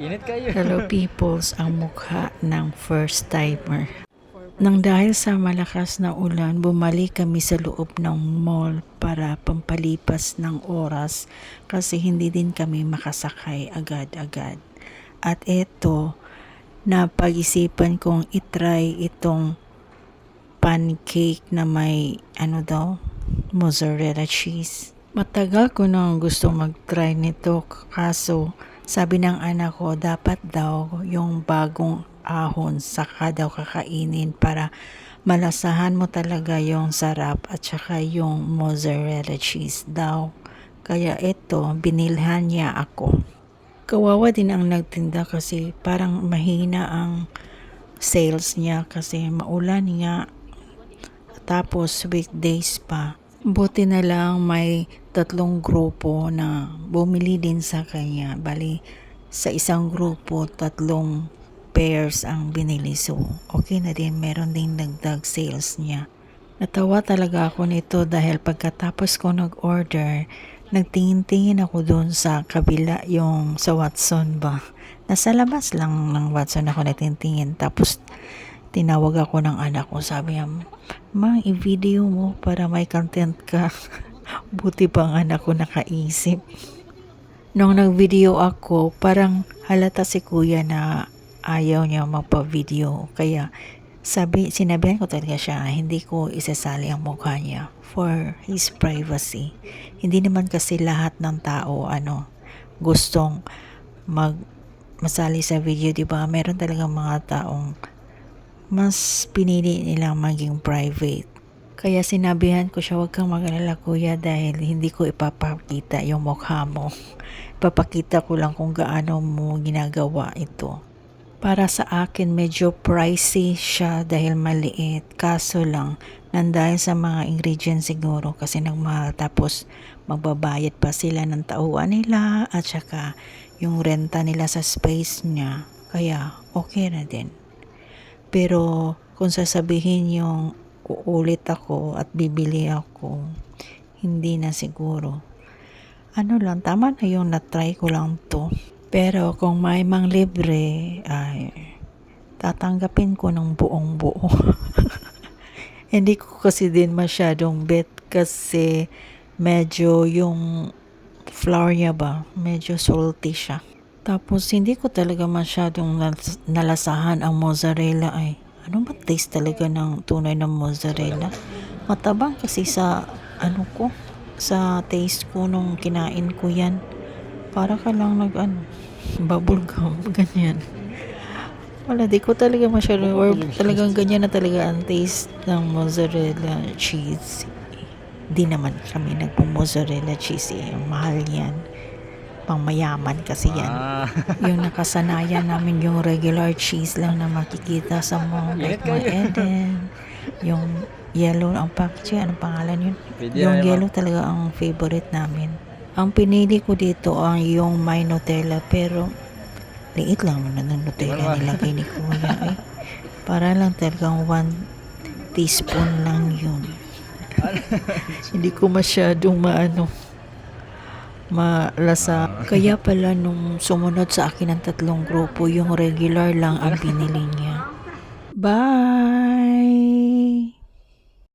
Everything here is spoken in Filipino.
Init kayo. Hello peoples, ang mukha ng first timer. Nang dahil sa malakas na ulan, bumalik kami sa loob ng mall para pampalipas ng oras kasi hindi din kami makasakay agad-agad. At eto, napag-isipan kong itry itong pancake na may mozzarella cheese. Matagal ko nang gusto mag-try nito kaso sabi ng anak ko dapat daw yung bagong ahon saka daw kakainin para malasahan mo talaga yung sarap at saka yung mozzarella cheese daw. Kaya ito, binilhan niya ako. Kawawa din ang nagtinda kasi parang mahina ang sales niya kasi maulan nga. Tapos weekdays pa. Buti na lang may 3 grupo na bumili din sa kanya. Bali, sa isang grupo, 3 pairs ang binili. So, okay na din. Meron din dagdag sales niya. Natawa talaga ako nito dahil pagkatapos ko nag-order, nagtingin-tingin ako doon sa kabila yung sa Watson ba. Nasa labas lang ng Watson ako nagtingin. Tapos, tinawag ako ng anak ko. Sabi niya, "Ma, i-video mo para may content ka." Buti pa ang anak ko nakaisip. Nung nag-video ako, parang halata si kuya na ayaw niya magpa-video. Kaya sinabihan ko talaga siya, hindi ko isasali ang mukha niya for his privacy. Hindi naman kasi lahat ng tao gustong masali sa video, di ba? Meron talagang mga taong mas pinili nilang maging private. Kaya sinabihan ko siya, huwag kang mag-alala kuya dahil hindi ko ipapakita yung mukha mo. Ipapakita ko lang kung gaano mo ginagawa ito. Para sa akin medyo pricey siya dahil maliit. Kaso lang, nandahil sa mga ingredients siguro kasi nagmahal. Tapos magbabayad pa sila ng tauhan nila at saka yung renta nila sa space niya. Kaya okay na din. Pero kung sasabihin yung uulit ako at bibili ako, hindi na siguro. Tama na yung na-try ko lang to. Pero kung may mang libre, ay tatanggapin ko ng buong buo. Hindi ko kasi din masyadong bet kasi medyo yung flour niya ba, medyo salty siya. Tapos hindi ko talaga masyadong nalasahan ang mozzarella ay. Ano ba taste talaga ng tunay na mozzarella? Matabang kasi sa sa taste ko nung kinain ko yan. Para ka lang bubble gum, ganyan. Wala, di ko talaga masyadong, or talagang ganyan na talaga ang taste ng mozzarella cheese. Di naman kami nagpo-mozzarella cheese mahal yan. Pang mayaman kasi yan. Yung nakasanayan namin yung regular cheese lang na makikita sa mall like Mga Eden. Yung yellow ang package, anong pangalan yun? Yung yellow talaga ang favorite namin. Ang pinili ko dito ang yung may Nutella pero liit lang naman ng Nutella nilagay ni Kuya. Para lang talagang 1 teaspoon lang yun. Hindi ko masyadong malasa. Kaya pala nung sumunod sa akin ng 3 grupo, yung regular lang ang pinili niya. Bye!